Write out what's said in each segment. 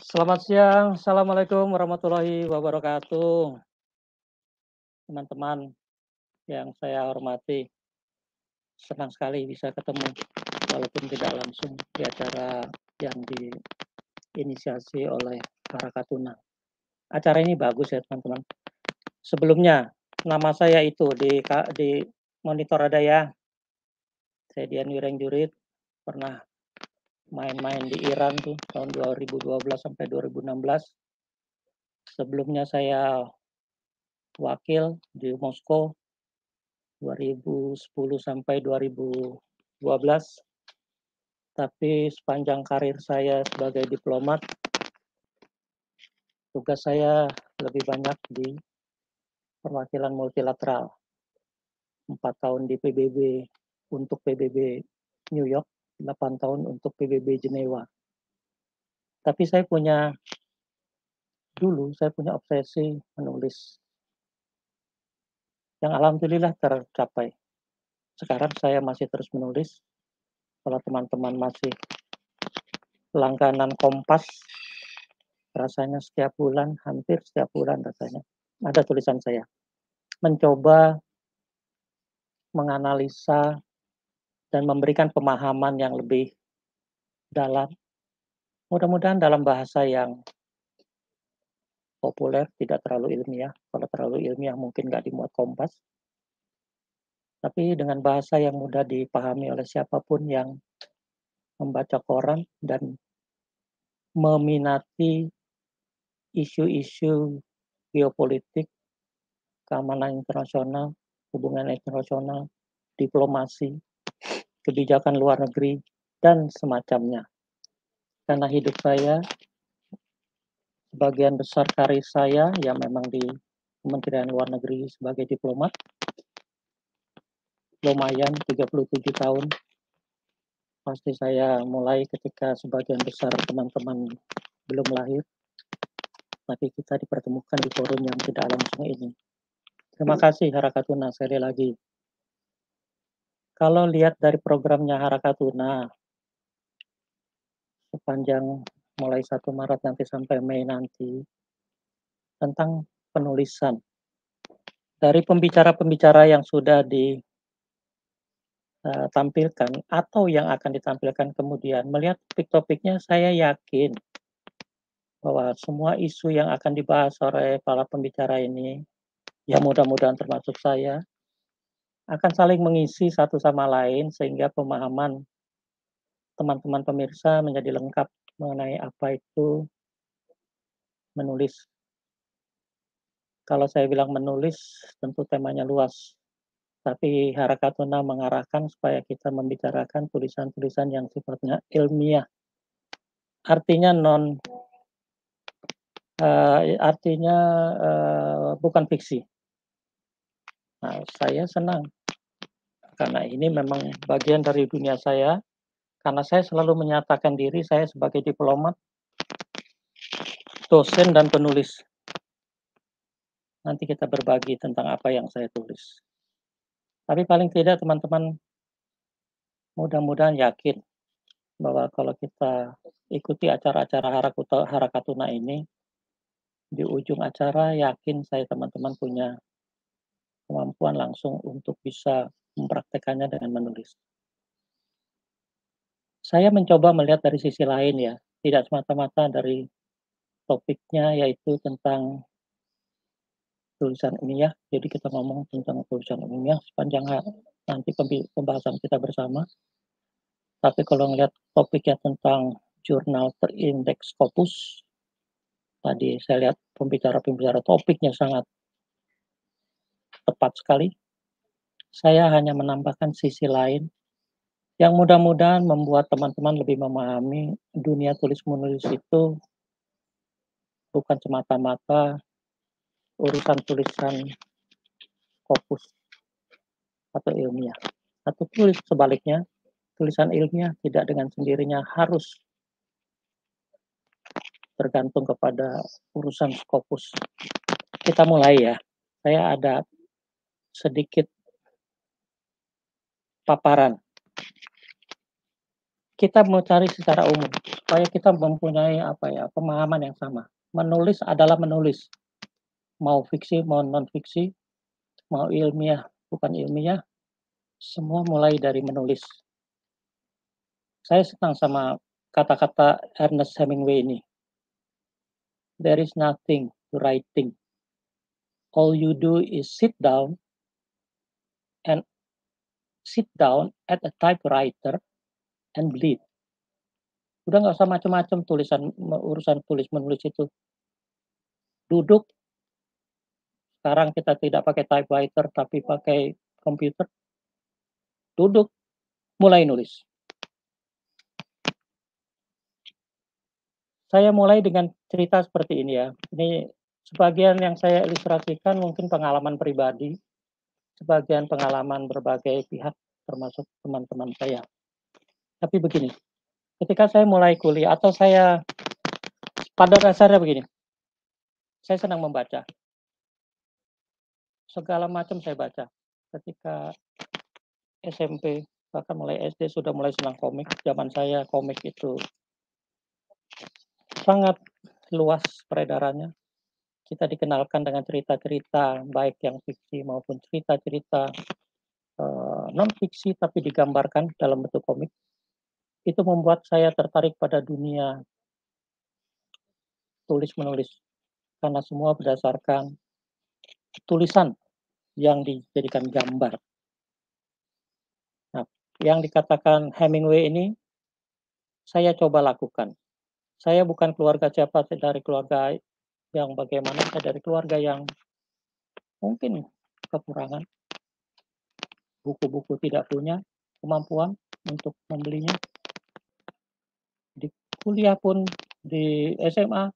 Selamat siang, Assalamualaikum warahmatullahi wabarakatuh. Teman-teman yang saya hormati, senang sekali bisa ketemu walaupun tidak langsung di acara yang diinisiasi oleh Harakatuna. Acara ini bagus ya teman-teman. Sebelumnya, nama saya itu di monitor ada ya. Saya Dian Wirengjurit, pernah main-main di Iran tuh tahun 2012 sampai 2016. Sebelumnya saya wakil di Moskow 2010 sampai 2012, tapi sepanjang karir saya sebagai diplomat, tugas saya lebih banyak di perwakilan multilateral. 4 tahun di PBB untuk PBB New York, 8 tahun untuk PBB Jenewa. Tapi dulu saya punya obsesi menulis yang alhamdulillah tercapai. Sekarang saya masih terus menulis. Kalau teman-teman masih langganan Kompas, rasanya hampir setiap bulan rasanya, ada tulisan saya. Mencoba menganalisa dan memberikan pemahaman yang lebih dalam, mudah-mudahan dalam bahasa yang populer, tidak terlalu ilmiah. Kalau terlalu ilmiah mungkin nggak dimuat Kompas, tapi dengan bahasa yang mudah dipahami oleh siapapun yang membaca koran dan meminati isu-isu geopolitik, keamanan internasional, hubungan internasional, diplomasi, kebijakan luar negeri, dan semacamnya. Karena hidup saya, sebagian besar karir saya yang memang di Kementerian Luar Negeri sebagai diplomat, lumayan 37 tahun. Pasti saya mulai ketika sebagian besar teman-teman belum lahir, tapi kita dipertemukan di forum yang tidak langsung ini. Terima kasih Harakatuna sekali lagi. Kalau lihat dari programnya Harakatuna, sepanjang mulai 1 Maret nanti sampai Mei nanti, tentang penulisan. Dari pembicara-pembicara yang sudah ditampilkan atau yang akan ditampilkan kemudian, melihat topik-topiknya saya yakin bahwa semua isu yang akan dibahas oleh para pembicara ini, ya mudah-mudahan termasuk saya, akan saling mengisi satu sama lain sehingga pemahaman teman-teman pemirsa menjadi lengkap mengenai apa itu menulis. Kalau saya bilang menulis, tentu temanya luas, tapi Harakatuna mengarahkan supaya kita membicarakan tulisan-tulisan yang sifatnya ilmiah. Artinya bukan fiksi. Nah, saya senang karena ini memang bagian dari dunia saya, karena saya selalu menyatakan diri saya sebagai diplomat, dosen, dan penulis. Nanti kita berbagi tentang apa yang saya tulis. Tapi paling tidak teman-teman mudah-mudahan yakin bahwa kalau kita ikuti acara-acara Harakatuna ini, di ujung acara yakin saya teman-teman punya kemampuan langsung untuk bisa mempraktekannya dengan menulis. Saya mencoba melihat dari sisi lain ya, tidak semata-mata dari topiknya yaitu tentang tulisan ilmiah. Jadi kita ngomong tentang tulisan ilmiah sepanjang nanti pembahasan kita bersama. Tapi kalau ngelihat topiknya tentang jurnal terindeks Scopus, tadi saya lihat pembicara-pembicara topiknya sangat tepat sekali. Saya hanya menambahkan sisi lain yang mudah-mudahan membuat teman-teman lebih memahami dunia tulis-menulis itu bukan semata-mata urusan tulisan Scopus atau ilmiah. Atau sebaliknya, tulisan ilmiah tidak dengan sendirinya harus tergantung kepada urusan Scopus. Kita mulai ya. Saya ada sedikit paparan. Kita mau cari secara umum, supaya kita mempunyai apa ya, pemahaman yang sama. Menulis adalah menulis, mau fiksi, mau non fiksi, mau ilmiah, bukan ilmiah, semua mulai dari menulis. Saya senang sama kata-kata Ernest Hemingway ini, "There is nothing to writing. All you do is and sit down at a typewriter and bleed." Udah nggak usah macam-macam urusan tulis menulis itu. Duduk, sekarang kita tidak pakai typewriter tapi pakai komputer, duduk, mulai nulis. Saya mulai dengan cerita seperti ini ya. Ini sebagian yang saya ilustrasikan mungkin pengalaman pribadi, sebagian pengalaman berbagai pihak termasuk teman-teman saya. Tapi begini, ketika saya mulai kuliah atau saya pada dasarnya begini, saya senang membaca. Segala macam saya baca. Ketika SMP, bahkan mulai SD sudah mulai senang komik. Zaman saya komik itu sangat luas peredarannya. Kita dikenalkan dengan cerita-cerita baik yang fiksi maupun cerita-cerita non fiksi tapi digambarkan dalam bentuk komik. Itu membuat saya tertarik pada dunia tulis menulis karena semua berdasarkan tulisan yang dijadikan gambar. Nah, yang dikatakan Hemingway ini saya coba lakukan. Saya bukan keluarga siapa dari keluarga yang bagaimana, saya dari keluarga yang mungkin kekurangan buku-buku, tidak punya kemampuan untuk membelinya. Di kuliah pun, di SMA,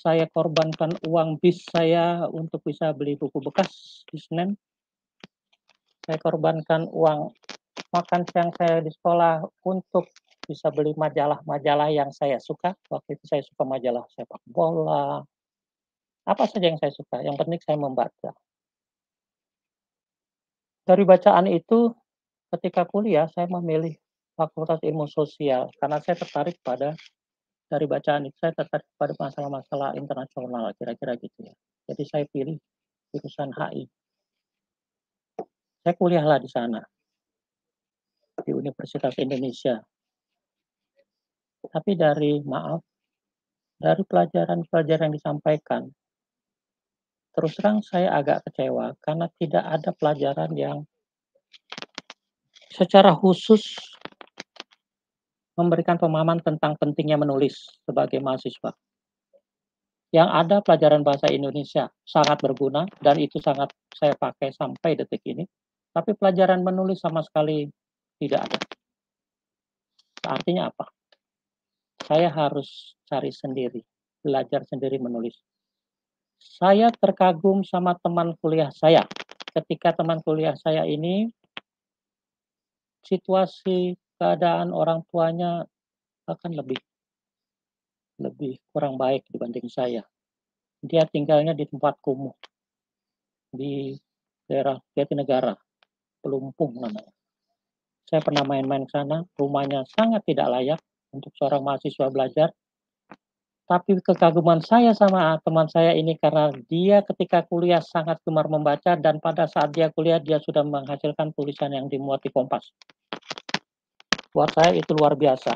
saya korbankan uang bis saya untuk bisa beli buku bekas di Senen. Saya korbankan uang makan siang saya di sekolah untuk bisa beli majalah-majalah yang saya suka. Waktu itu saya suka majalah sepak bola, apa saja yang saya suka, yang penting saya membaca. Dari bacaan itu, ketika kuliah saya memilih Fakultas Ilmu Sosial karena saya tertarik dari bacaan itu saya tertarik pada masalah-masalah internasional kira-kira gitu ya. Jadi saya pilih jurusan HI. Saya kuliahlah di sana, di Universitas Indonesia. Tapi dari pelajaran-pelajaran yang disampaikan, terus terang saya agak kecewa karena tidak ada pelajaran yang secara khusus memberikan pemahaman tentang pentingnya menulis sebagai mahasiswa. Yang ada pelajaran bahasa Indonesia sangat berguna dan itu sangat saya pakai sampai detik ini. Tapi pelajaran menulis sama sekali tidak ada. Artinya apa? Saya harus cari sendiri, belajar sendiri menulis. Saya terkagum sama teman kuliah saya. Ketika teman kuliah saya ini situasi keadaan orang tuanya bahkan lebih lebih kurang baik dibanding saya. Dia tinggalnya di tempat kumuh di daerah Jatinegara, Pelumpung namanya. Saya pernah main-main ke sana, rumahnya sangat tidak layak untuk seorang mahasiswa belajar. Tapi kekaguman saya sama teman saya ini karena dia ketika kuliah sangat gemar membaca dan pada saat dia kuliah dia sudah menghasilkan tulisan yang dimuat di Kompas. Buat saya itu luar biasa.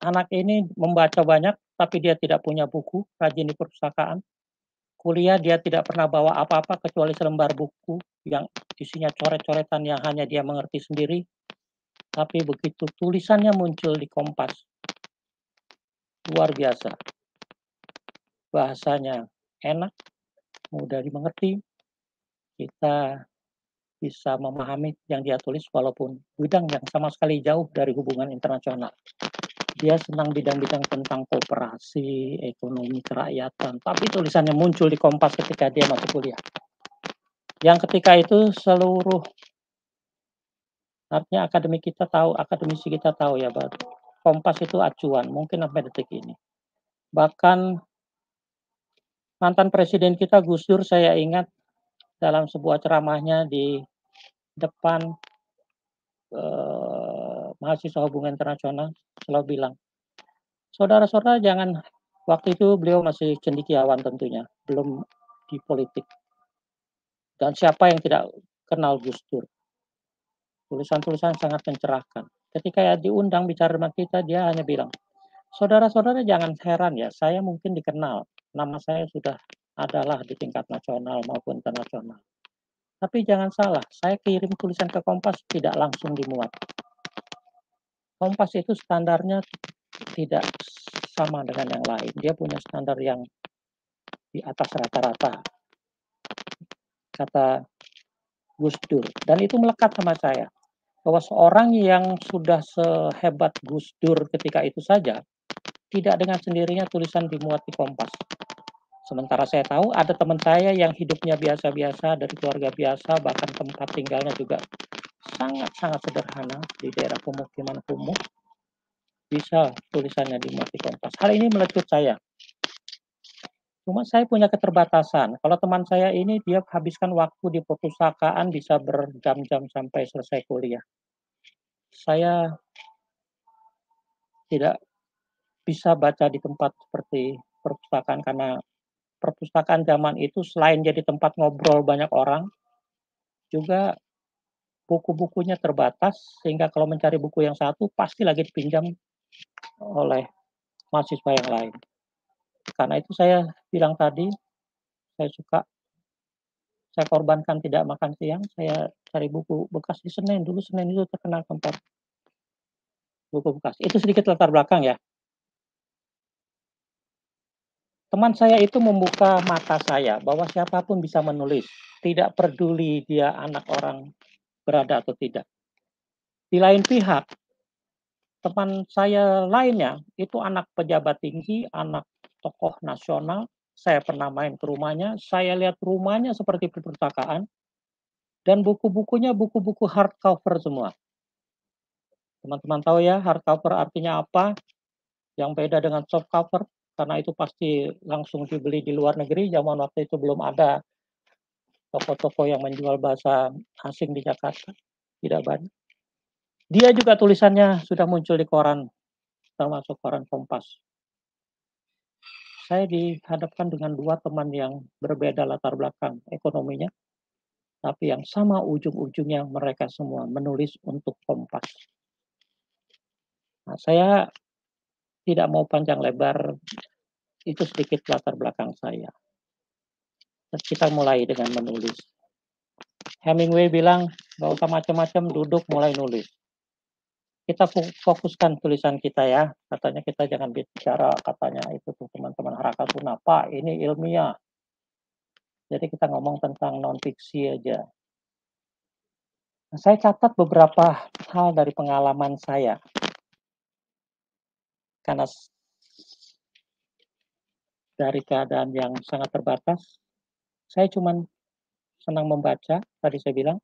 Anak ini membaca banyak tapi dia tidak punya buku, rajin di perpustakaan. Kuliah dia tidak pernah bawa apa-apa kecuali selembar buku yang isinya coret-coretan yang hanya dia mengerti sendiri. Tapi begitu tulisannya muncul di Kompas, luar biasa. Bahasanya enak, mudah dimengerti, kita bisa memahami yang dia tulis walaupun bidang yang sama sekali jauh dari hubungan internasional. Dia senang bidang-bidang tentang koperasi, ekonomi kerakyatan, tapi tulisannya muncul di Kompas ketika dia masuk kuliah. Yang ketika itu artinya akademisi kita tahu ya, bahwa Kompas itu acuan, mungkin sampai detik ini. Bahkan mantan presiden kita Gus Dur saya ingat dalam sebuah ceramahnya di depan mahasiswa hubungan internasional, selalu bilang, "Saudara-saudara jangan." Waktu itu beliau masih cendekiawan tentunya, belum di politik. Dan siapa yang tidak kenal Gus Dur? Tulisan-tulisan sangat mencerahkan. Ketika diundang bicara sama kita, dia hanya bilang, "Saudara-saudara jangan heran ya, saya mungkin dikenal. Nama saya sudah adalah di tingkat nasional maupun internasional. Tapi jangan salah, saya kirim tulisan ke Kompas tidak langsung dimuat. Kompas itu standarnya tidak sama dengan yang lain. Dia punya standar yang di atas rata-rata," kata Gus Dur. Dan itu melekat sama saya, bahwa seorang yang sudah sehebat Gus Dur ketika itu saja, tidak dengan sendirinya tulisan dimuat di Kompas. Sementara saya tahu ada teman saya yang hidupnya biasa-biasa, dari keluarga biasa, bahkan tempat tinggalnya juga sangat-sangat sederhana di daerah pemukiman kumuh, bisa tulisannya dimuat di Kompas. Hal ini melecut saya. Cuma saya punya keterbatasan. Kalau teman saya ini dia habiskan waktu di perpustakaan bisa berjam-jam sampai selesai kuliah. Saya tidak bisa baca di tempat seperti perpustakaan karena perpustakaan zaman itu selain jadi tempat ngobrol banyak orang, juga buku-bukunya terbatas sehingga kalau mencari buku yang satu pasti lagi dipinjam oleh mahasiswa yang lain. Karena itu saya bilang tadi, saya suka saya korbankan tidak makan siang, saya cari buku bekas di Senen. Dulu Senen itu terkenal tempat buku bekas. Itu sedikit latar belakang ya. Teman saya itu membuka mata saya bahwa siapapun bisa menulis, tidak peduli dia anak orang berada atau tidak. Di lain pihak, teman saya lainnya itu anak pejabat tinggi, anak tokoh nasional. Saya pernah main ke rumahnya, saya lihat rumahnya seperti perpustakaan dan buku-bukunya buku-buku hardcover semua. Teman-teman tahu ya hardcover artinya apa? Yang beda dengan soft cover karena itu pasti langsung dibeli di luar negeri. Zaman waktu itu belum ada toko-toko yang menjual bahasa asing di Jakarta, tidak banyak. Dia juga tulisannya sudah muncul di koran, termasuk koran Kompas. Saya dihadapkan dengan dua teman yang berbeda latar belakang ekonominya, tapi yang sama ujung-ujungnya mereka semua menulis untuk Kompas. Nah, saya tidak mau panjang lebar, itu sedikit latar belakang saya. Kita mulai dengan menulis. Hemingway bilang, "Nggak usah macam-macam, duduk mulai nulis." Kita fokuskan tulisan kita ya, katanya kita jangan bicara katanya itu tuh teman-teman Harakatuna, "Pak, ini ilmiah." Jadi kita ngomong tentang non fiksi aja. Nah, saya catat beberapa hal dari pengalaman saya, karena dari keadaan yang sangat terbatas, saya cuman senang membaca, tadi saya bilang.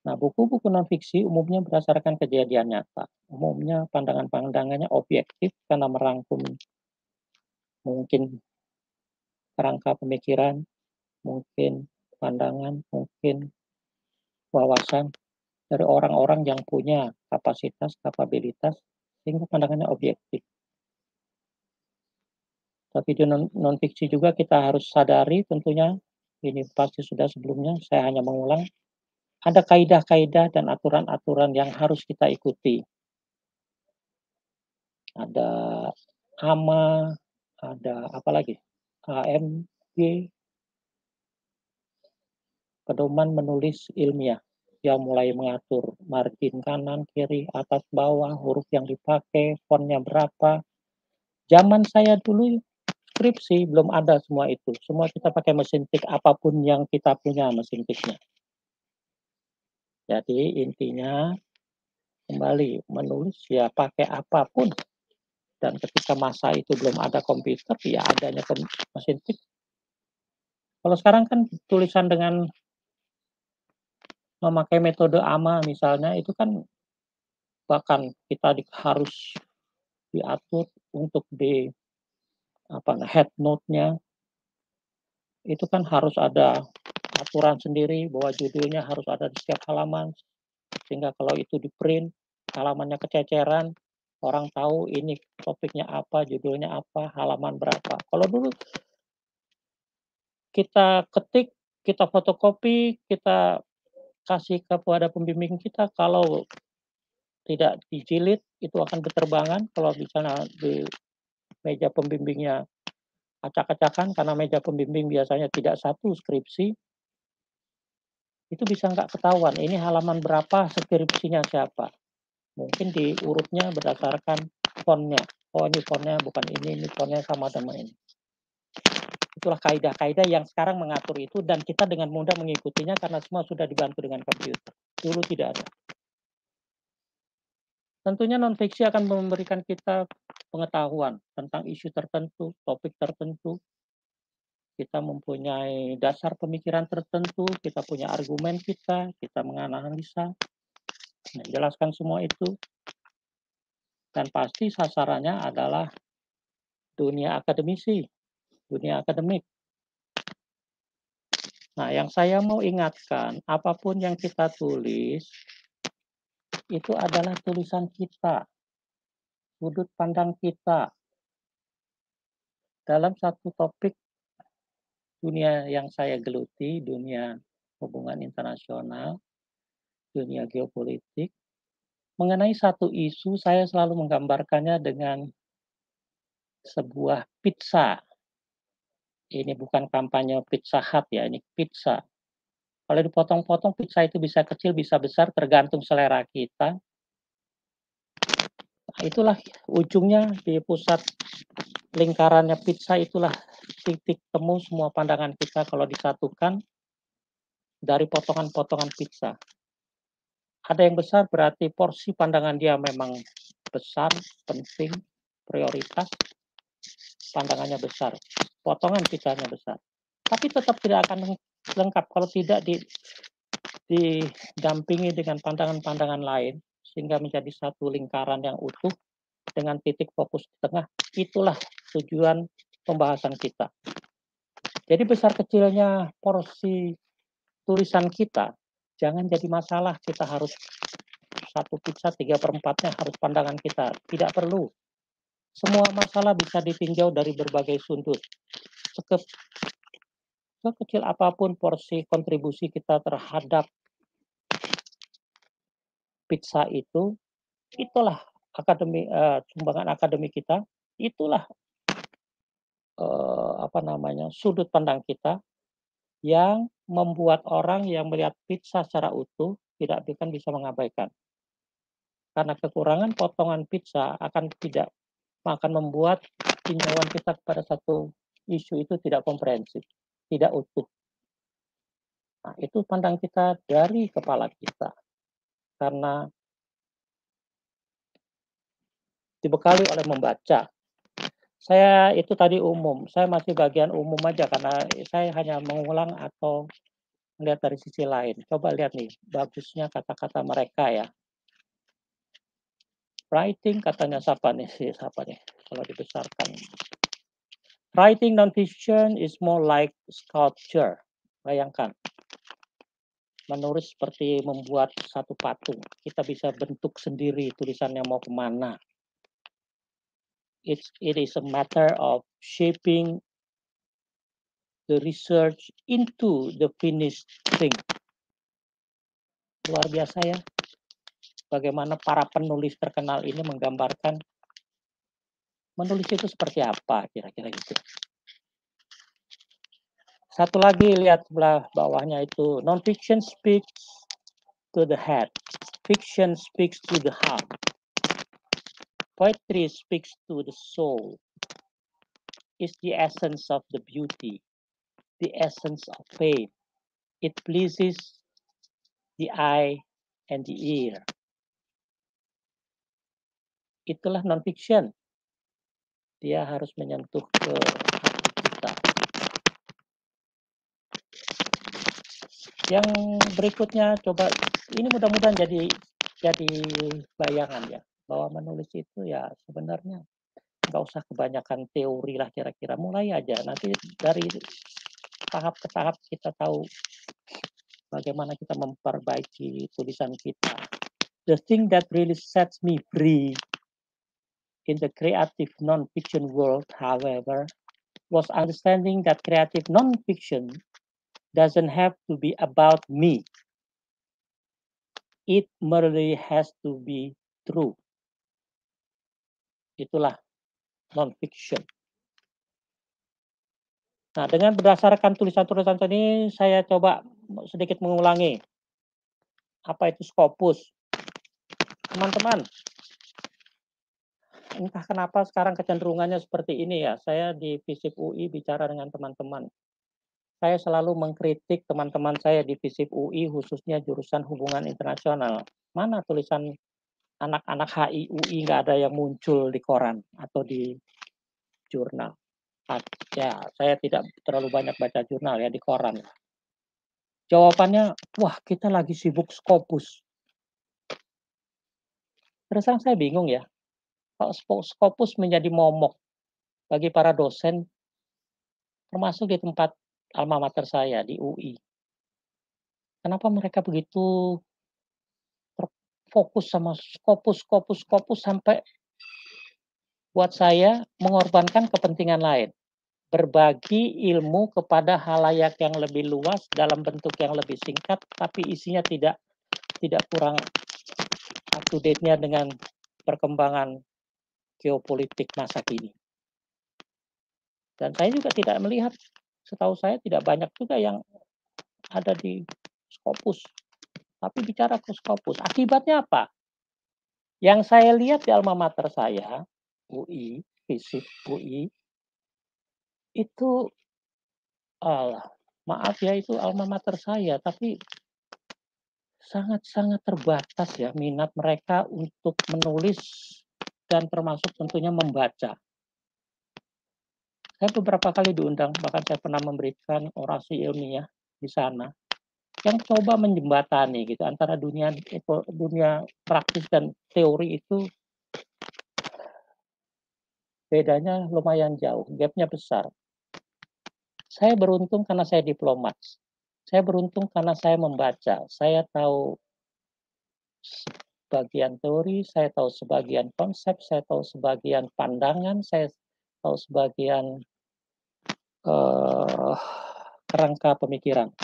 Nah, buku-buku non-fiksi umumnya berdasarkan kejadian nyata. Umumnya pandangan-pandangannya objektif karena merangkum mungkin kerangka pemikiran, mungkin pandangan, mungkin wawasan dari orang-orang yang punya kapasitas, kapabilitas, sehingga pandangannya objektif. Tapi di non-fiksi juga kita harus sadari tentunya, ini pasti sudah sebelumnya, saya hanya mengulang, ada kaidah-kaidah dan aturan-aturan yang harus kita ikuti. Ada AMA, ada apa lagi, AMG, pedoman menulis ilmiah, yang mulai mengatur margin kanan, kiri, atas, bawah, huruf yang dipakai, fontnya berapa. Zaman saya dulu skripsi belum ada semua itu, semua kita pakai mesin tik apapun yang kita punya mesin tiknya. Jadi intinya kembali menulis ya pakai apapun dan ketika masa itu belum ada komputer ya adanya mesin tik. Kalau sekarang kan tulisan dengan memakai metode AMA misalnya itu kan bahkan kita harus diatur untuk di apa head note-nya itu kan harus ada aturan sendiri bahwa judulnya harus ada di setiap halaman sehingga kalau itu di print halamannya kececeran, orang tahu ini topiknya apa, judulnya apa, halaman berapa. Kalau dulu kita ketik, kita fotokopi, kita kasih kepada pembimbing kita, kalau tidak dijilid itu akan berterbangan, kalau misalnya di meja pembimbingnya acak-acakan karena meja pembimbing biasanya tidak satu skripsi, itu bisa nggak ketahuan ini halaman berapa, skripsinya siapa. Mungkin diurutnya berdasarkan fontnya. Oh ini fontnya bukan ini fontnya sama sama ini. Itulah kaidah-kaidah yang sekarang mengatur itu dan kita dengan mudah mengikutinya karena semua sudah dibantu dengan komputer. Dulu tidak ada. Tentunya non-fiksi akan memberikan kita pengetahuan tentang isu tertentu, topik tertentu. Kita mempunyai dasar pemikiran tertentu, kita punya argumen kita menganalisa, menjelaskan semua itu. Dan pasti sasarannya adalah dunia akademisi, dunia akademik. Nah, yang saya mau ingatkan, apapun yang kita tulis, itu adalah tulisan kita, sudut pandang kita. Dalam satu topik dunia yang saya geluti, dunia hubungan internasional, dunia geopolitik, mengenai satu isu saya selalu menggambarkannya dengan sebuah pizza. Ini bukan kampanye Pizza Hut ya, ini pizza. Kalau dipotong-potong pizza itu bisa kecil, bisa besar, tergantung selera kita. Nah, itulah ujungnya di pusat lingkarannya pizza, itulah titik temu semua pandangan kita kalau disatukan dari potongan-potongan pizza. Ada yang besar berarti porsi pandangan dia memang besar, penting, prioritas, pandangannya besar. Potongan pizzanya besar. Tapi tetap tidak akan lengkap kalau tidak didampingi dengan pandangan-pandangan lain sehingga menjadi satu lingkaran yang utuh dengan titik fokus di tengah. Itulah tujuan pembahasan kita. Jadi besar kecilnya porsi tulisan kita jangan jadi masalah. Kita harus satu pizza 3/4-nya harus pandangan kita. Tidak perlu. Semua masalah bisa ditinjau dari berbagai sudut. Sekecil apapun porsi kontribusi kita terhadap pizza itu, itulah sumbangan akademik kita, itulah sudut pandang kita yang membuat orang yang melihat pizza secara utuh tidak bisa mengabaikan. Karena kekurangan potongan pizza akan membuat tinjauan kita kepada satu isu itu tidak komprehensif, tidak utuh. Nah, itu pandang kita dari kepala kita. Karena dibekali oleh membaca. Saya itu tadi umum, saya masih bagian umum aja karena saya hanya mengulang atau melihat dari sisi lain. Coba lihat nih, bagusnya kata-kata mereka ya. Writing katanya siapa nih kalau dibesarkan. Writing non-fiction is more like sculpture. Bayangkan, menulis seperti membuat satu patung. Kita bisa bentuk sendiri tulisannya mau kemana. It is a matter of shaping the research into the finished thing. Luar biasa ya. Bagaimana para penulis terkenal ini menggambarkan menulis itu seperti apa kira-kira gitu. Satu lagi lihat sebelah bawahnya itu non-fiction speaks to the head, fiction speaks to the heart, poetry speaks to the soul. It's the essence of the beauty, the essence of faith. It pleases the eye and the ear. Itulah non-fiction. Dia harus menyentuh ke hati kita. Yang berikutnya coba ini mudah-mudahan jadi bayangan ya bahwa menulis itu ya sebenarnya nggak usah kebanyakan teori lah kira-kira, mulai aja nanti dari tahap ke tahap kita tahu bagaimana kita memperbaiki tulisan kita The thing that really sets me free in the creative non-fiction world, however, was understanding that creative non-fiction doesn't have to be about me. It merely has to be true. Itulah non-fiction. Nah, dengan berdasarkan tulisan-tulisan tadi, saya coba sedikit mengulangi, apa itu Scopus. Teman-teman, entah kenapa sekarang kecenderungannya seperti ini ya, saya di FISIP UI bicara dengan teman-teman. Saya selalu mengkritik teman-teman saya di FISIP UI, khususnya jurusan hubungan internasional. Mana tulisan anak-anak HI UI nggak ada yang muncul di koran atau di jurnal. Ya, saya tidak terlalu banyak baca jurnal ya, di koran. Jawabannya, wah kita lagi sibuk Scopus. Terus terang saya bingung ya, kalau Scopus menjadi momok bagi para dosen, termasuk di tempat alma mater saya di UI. Kenapa mereka begitu terfokus sama Scopus sampai buat saya mengorbankan kepentingan lain. Berbagi ilmu kepada halayak yang lebih luas dalam bentuk yang lebih singkat, tapi isinya tidak kurang up to date-nya dengan perkembangan geopolitik masa kini. Dan saya juga tidak melihat, setahu saya tidak banyak juga yang ada di Scopus. Tapi bicara ke Scopus, akibatnya apa? Yang saya lihat di alma mater saya, UI, FISIP UI, itu maaf ya, itu alma mater saya, tapi sangat-sangat terbatas ya minat mereka untuk menulis dan termasuk tentunya membaca. Saya beberapa kali diundang, bahkan saya pernah memberikan orasi ilmiah di sana yang coba menjembatani gitu antara dunia praktis dan teori itu bedanya lumayan jauh, gapnya besar. Saya beruntung karena saya diplomat. Saya beruntung karena saya membaca. Saya tahu sebagian teori, saya tahu sebagian konsep, saya tahu sebagian pandangan, saya tahu sebagian kerangka pemikiran.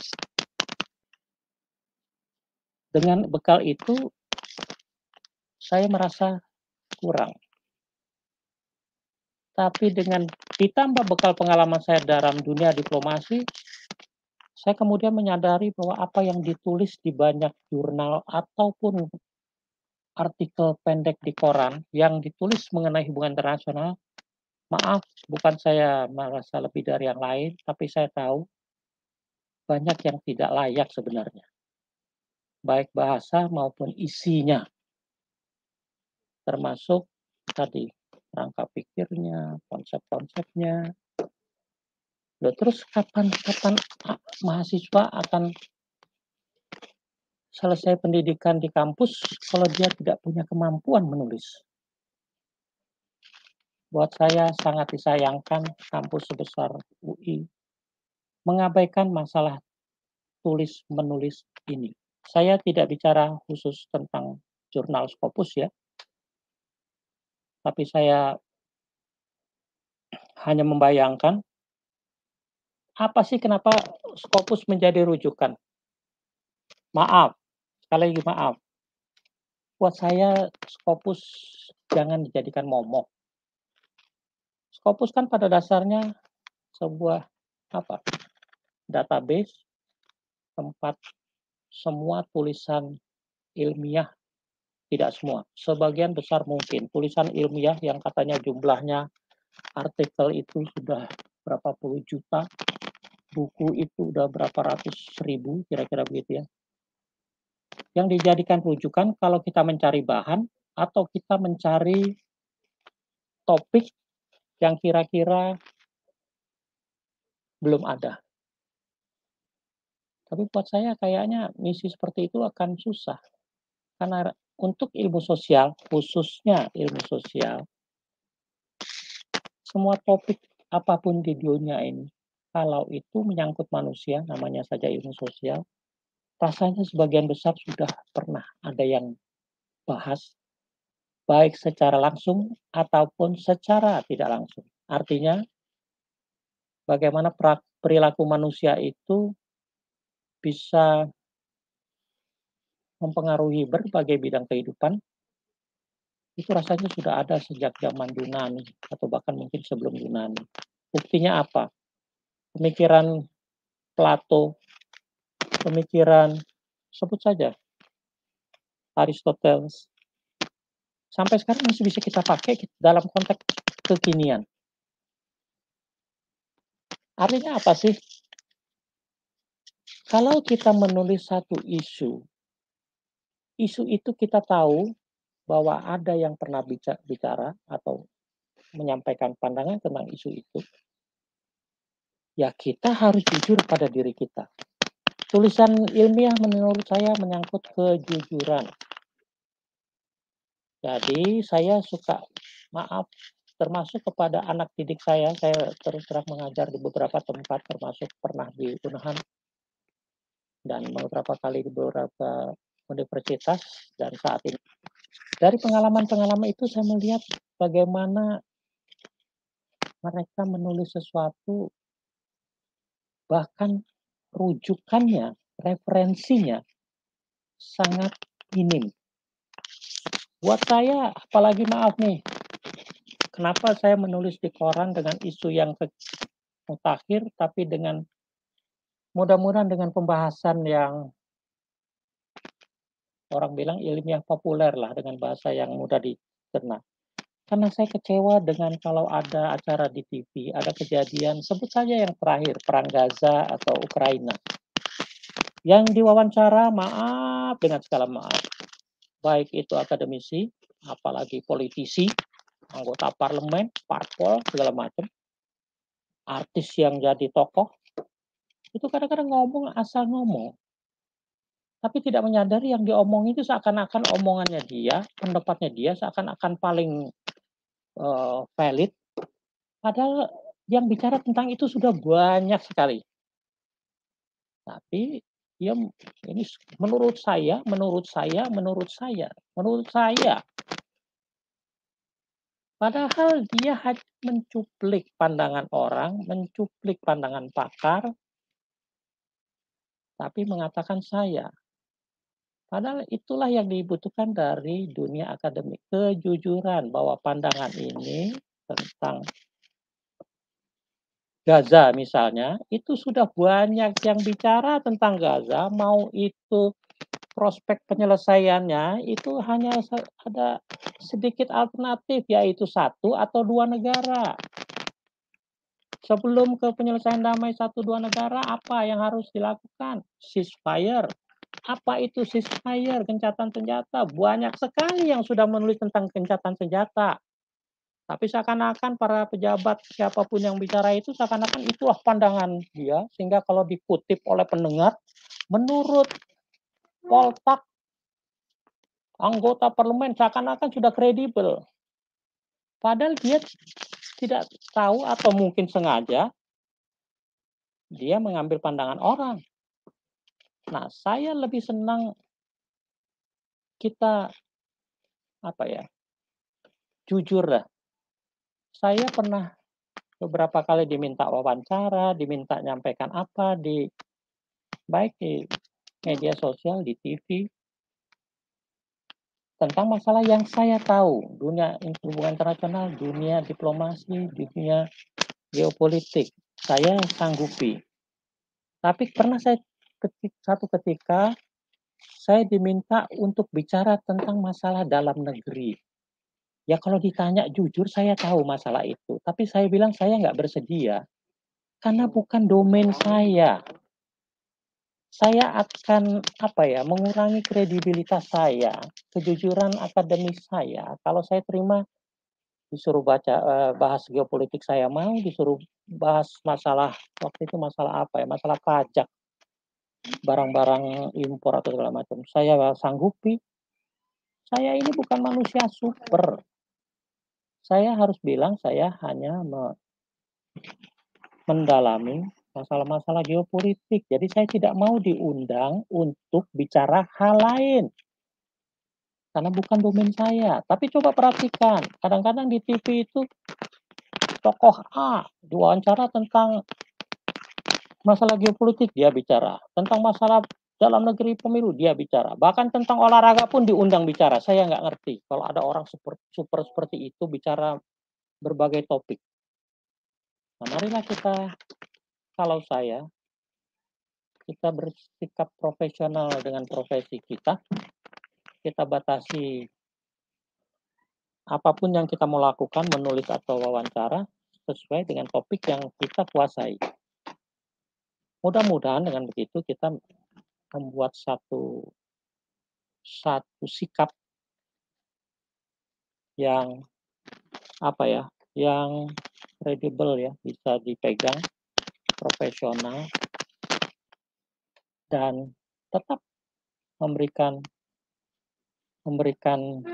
Dengan bekal itu, saya merasa kurang. Tapi dengan ditambah bekal pengalaman saya dalam dunia diplomasi, saya kemudian menyadari bahwa apa yang ditulis di banyak jurnal ataupun artikel pendek di koran yang ditulis mengenai hubungan internasional, maaf, bukan saya merasa lebih dari yang lain, tapi saya tahu banyak yang tidak layak sebenarnya, baik bahasa maupun isinya, termasuk tadi rangka pikirnya, konsep-konsepnya. Loh, terus kapan mahasiswa akan selesai pendidikan di kampus kalau dia tidak punya kemampuan menulis? Buat saya sangat disayangkan kampus sebesar UI mengabaikan masalah tulis-menulis ini. Saya tidak bicara khusus tentang jurnal Scopus ya, tapi saya hanya membayangkan, apa sih kenapa Scopus menjadi rujukan? Maaf, sekali lagi maaf, buat saya Scopus jangan dijadikan momok. Scopus kan pada dasarnya sebuah apa, database tempat semua tulisan ilmiah, tidak semua, sebagian besar mungkin tulisan ilmiah yang katanya jumlahnya artikel itu sudah berapa puluh juta, buku itu udah berapa ratus ribu, kira-kira begitu ya. Yang dijadikan rujukan kalau kita mencari bahan atau kita mencari topik yang kira-kira belum ada. Tapi buat saya kayaknya misi seperti itu akan susah. Karena untuk ilmu sosial, khususnya ilmu sosial, semua topik apapun di dunia ini, kalau itu menyangkut manusia, namanya saja ilmu sosial, rasanya sebagian besar sudah pernah ada yang bahas, baik secara langsung ataupun secara tidak langsung. Artinya, bagaimana perilaku manusia itu bisa mempengaruhi berbagai bidang kehidupan, itu rasanya sudah ada sejak zaman Yunani atau bahkan mungkin sebelum Yunani. Buktinya apa? Pemikiran Plato, pemikiran sebut saja Aristoteles, sampai sekarang masih bisa kita pakai dalam konteks kekinian. Artinya apa sih? Kalau kita menulis satu isu, isu itu kita tahu bahwa ada yang pernah bicara atau menyampaikan pandangan tentang isu itu, ya kita harus jujur pada diri kita. Tulisan ilmiah menurut saya menyangkut kejujuran. Jadi saya suka, maaf, termasuk kepada anak didik saya terus terang mengajar di beberapa tempat, termasuk pernah di Unahan dan beberapa kali di beberapa universitas, dan saat ini. Dari pengalaman-pengalaman itu saya melihat bagaimana mereka menulis sesuatu, bahkan rujukannya, referensinya sangat minim. Buat saya, apalagi maaf nih, kenapa saya menulis di koran dengan isu yang mutakhir, tapi dengan mudah-mudahan dengan pembahasan yang orang bilang ilmiah populer lah, dengan bahasa yang mudah dicerna. Karena saya kecewa dengan kalau ada acara di TV, ada kejadian, sebut saja yang terakhir, perang Gaza atau Ukraina. Yang diwawancara, maaf dengan segala maaf, baik itu akademisi, apalagi politisi, anggota parlemen, parpol, segala macam, artis yang jadi tokoh, itu kadang-kadang ngomong asal ngomong. Tapi tidak menyadari yang diomong itu seakan-akan omongannya dia, pendapatnya dia seakan-akan paling valid, padahal yang bicara tentang itu sudah banyak sekali. Tapi dia ini menurut saya, padahal dia hanya mencuplik pandangan orang, mencuplik pandangan pakar, tapi mengatakan saya. Padahal itulah yang dibutuhkan dari dunia akademik, kejujuran bahwa pandangan ini tentang Gaza misalnya, itu sudah banyak yang bicara tentang Gaza, mau itu prospek penyelesaiannya itu hanya ada sedikit alternatif, yaitu satu atau dua negara. Sebelum ke penyelesaian damai satu dua negara, apa yang harus dilakukan? Ceasefire. Apa itu ceasefire? Gencatan senjata. Banyak sekali yang sudah menulis tentang gencatan senjata. Tapi seakan-akan para pejabat siapapun yang bicara itu seakan-akan itulah pandangan dia, sehingga kalau dikutip oleh pendengar, menurut Poltak, anggota parlemen seakan-akan sudah kredibel. Padahal dia tidak tahu atau mungkin sengaja dia mengambil pandangan orang. Nah, saya lebih senang kita jujur lah. Saya pernah beberapa kali diminta wawancara, diminta nyampaikan apa baik di media sosial, di TV, tentang masalah yang saya tahu, dunia hubungan internasional, dunia diplomasi, dunia geopolitik, saya sanggupi. Tapi pernah satu ketika saya diminta untuk bicara tentang masalah dalam negeri. Ya kalau ditanya jujur saya tahu masalah itu, tapi saya bilang saya nggak bersedia karena bukan domain saya. Saya akan mengurangi kredibilitas saya, kejujuran akademis saya. Kalau saya terima disuruh bahas geopolitik saya mau, disuruh bahas masalah waktu itu masalah masalah pajak barang-barang impor atau segala macam. Saya sanggupi. Saya ini bukan manusia super. Saya harus bilang saya hanya mendalami masalah-masalah geopolitik. Jadi saya tidak mau diundang untuk bicara hal lain. karena bukan domain saya. Tapi coba perhatikan, kadang-kadang di TV itu tokoh A diwawancara tentang masalah geopolitik, dia bicara, tentang masalah dalam negeri pemilu dia bicara, bahkan tentang olahraga pun diundang bicara. Saya nggak ngerti kalau ada orang super super seperti itu bicara berbagai topik. Nah, marilah kita, kalau kita bersikap profesional dengan profesi kita, kita batasi apapun yang kita mau lakukan, menulis atau wawancara, sesuai dengan topik yang kita kuasai. Mudah-mudahan dengan begitu kita membuat satu sikap yang yang kredibel ya, bisa dipegang, profesional, dan tetap memberikan memberikan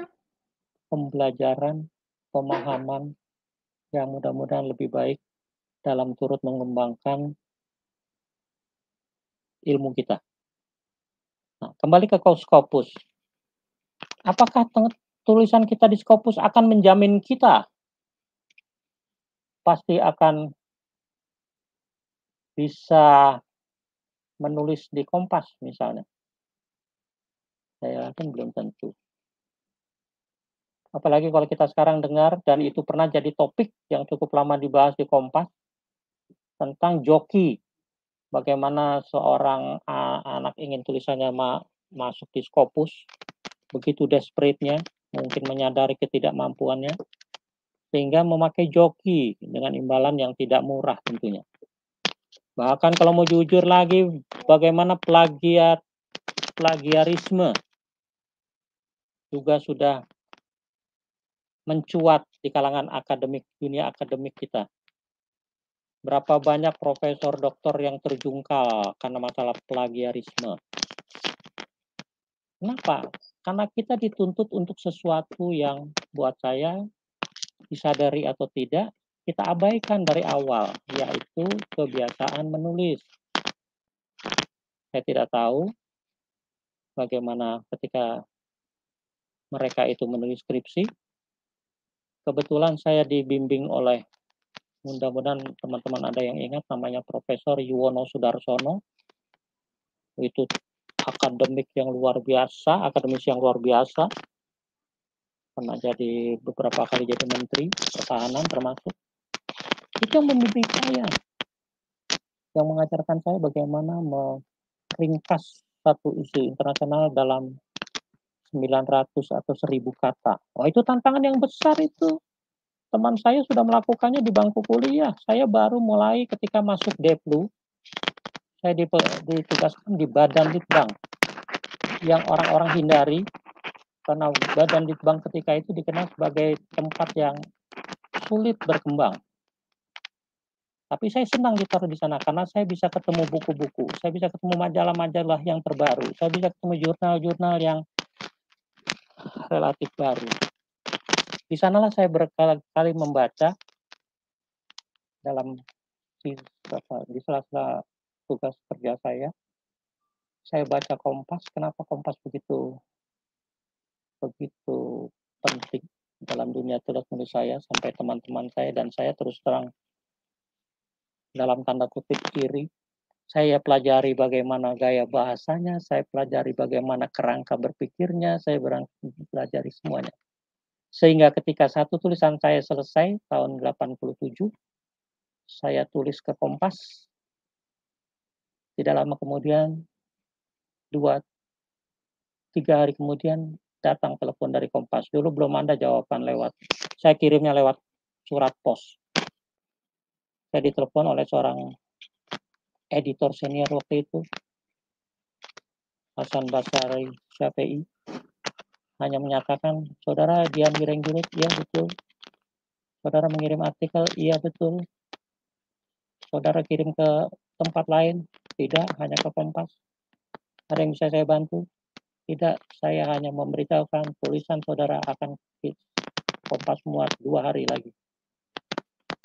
pembelajaran, pemahaman yang mudah-mudahan lebih baik dalam turut mengembangkan ilmu kita. Nah, kembali ke Scopus. Apakah tulisan kita di Scopus akan menjamin kita pasti akan bisa menulis di Kompas misalnya? Saya yakin belum tentu. Apalagi kalau kita sekarang dengar, dan itu pernah jadi topik yang cukup lama dibahas di Kompas, tentang joki. Bagaimana seorang anak ingin tulisannya masuk di Scopus, begitu desperate-nya, mungkin menyadari ketidakmampuannya, sehingga memakai joki dengan imbalan yang tidak murah tentunya. Bahkan kalau mau jujur lagi, bagaimana plagiarisme juga sudah mencuat di kalangan dunia akademik kita. Berapa banyak profesor doktor yang terjungkal karena masalah plagiarisme. Kenapa? Karena kita dituntut untuk sesuatu yang buat saya, disadari atau tidak, kita abaikan dari awal, yaitu kebiasaan menulis. Saya tidak tahu bagaimana ketika mereka itu menulis skripsi. Kebetulan saya dibimbing oleh, mudah-mudahan teman-teman ada yang ingat, namanya Profesor Yuwono Sudarsono. Itu akademis yang luar biasa, pernah jadi beberapa kali jadi menteri pertahanan termasuk. Itu yang membimbing saya, yang mengajarkan saya bagaimana meringkas satu isu internasional dalam 900 atau 1000 kata. Oh, itu tantangan yang besar itu. Teman saya sudah melakukannya di bangku kuliah. Saya baru mulai ketika masuk Deplu. Saya ditugaskan di Badan Litbang, yang orang-orang hindari, karena Badan Litbang ketika itu dikenal sebagai tempat yang sulit berkembang. Tapi saya senang ditaruh di sana karena saya bisa ketemu buku-buku, saya bisa ketemu majalah-majalah yang terbaru, saya bisa ketemu jurnal-jurnal yang relatif baru. Di sanalah saya berkali-kali membaca dalam di sela-sela tugas kerja saya. Saya baca Kompas. Kenapa Kompas begitu penting dalam dunia tulis menulis saya, sampai teman-teman saya dan saya terus terang dalam tanda kutip iri. Saya pelajari bagaimana gaya bahasanya, saya pelajari bagaimana kerangka berpikirnya, saya pelajari semuanya. Sehingga ketika satu tulisan saya selesai tahun 87, saya tulis ke Kompas. Tidak lama kemudian, 2-3 hari kemudian datang telepon dari Kompas. Dulu belum ada jawaban saya kirimnya lewat surat pos. Saya ditelepon oleh seorang editor senior waktu itu, Hasan Basari Syafi'i, hanya menyatakan, "Saudara Dian Wirenggilit, iya betul. Saudara mengirim artikel, iya betul. Saudara kirim ke tempat lain, tidak, hanya ke Kompas. Ada yang bisa saya bantu? Tidak, saya hanya memberitahukan tulisan saudara akan di Kompas muat 2 hari lagi."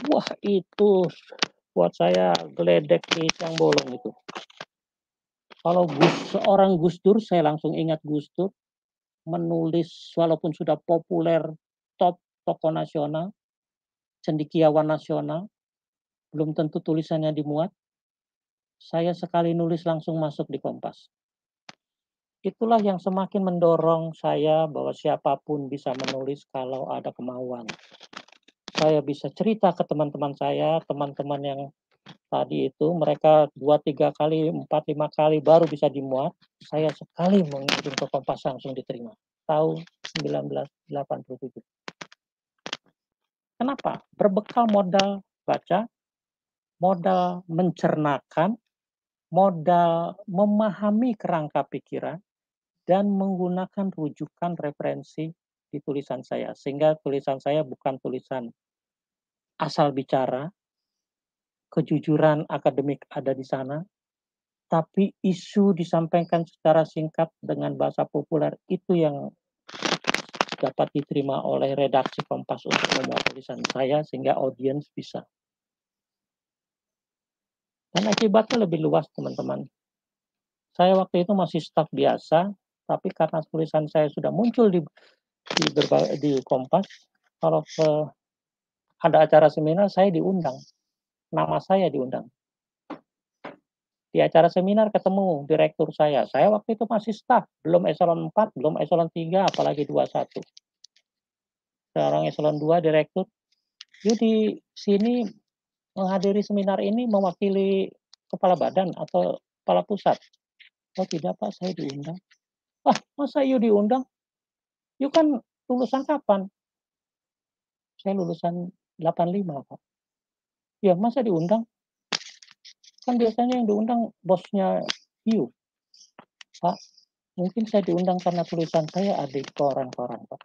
Wah, itu buat saya geledek pisang bolong itu. Kalau seorang Gus Dur, saya langsung ingat Gus Dur. menulis walaupun sudah populer, top tokoh nasional, cendekiawan nasional, belum tentu tulisannya dimuat. Saya sekali nulis langsung masuk di Kompas. Itulah yang semakin mendorong saya bahwa siapapun bisa menulis kalau ada kemauan. Saya bisa cerita ke teman-teman saya, teman-teman yang tadi itu mereka 2, 3 kali, 4, 5 kali baru bisa dimuat. Saya sekali mengirim ke Kompas langsung diterima. Tahun 1987. Kenapa? Berbekal modal baca, modal mencernakan, modal memahami kerangka pikiran, dan menggunakan rujukan referensi di tulisan saya. Sehingga tulisan saya bukan tulisan asal bicara, kejujuran akademik ada di sana, tapi isu disampaikan secara singkat dengan bahasa populer itu yang dapat diterima oleh redaksi Kompas untuk memuat tulisan saya sehingga audiens bisa. Dan akibatnya lebih luas, teman-teman. Saya waktu itu masih staf biasa, tapi karena tulisan saya sudah muncul di Kompas, kalau ada acara seminar saya diundang, nama saya diundang. Di acara seminar ketemu direktur saya waktu itu masih staf, belum eselon 4, belum eselon 3, apalagi 21. Sekarang eselon 2 direktur, "Yuk di sini menghadiri seminar ini mewakili kepala badan atau kepala pusat?" "Oh tidak Pak, saya diundang." "Ah masa you diundang? You kan lulusan kapan?" "Saya lulusan 85 Pak." "Ya masa diundang? Kan biasanya yang diundang bosnya you." "Pak, mungkin saya diundang karena tulisan saya ada di koran-koran Pak."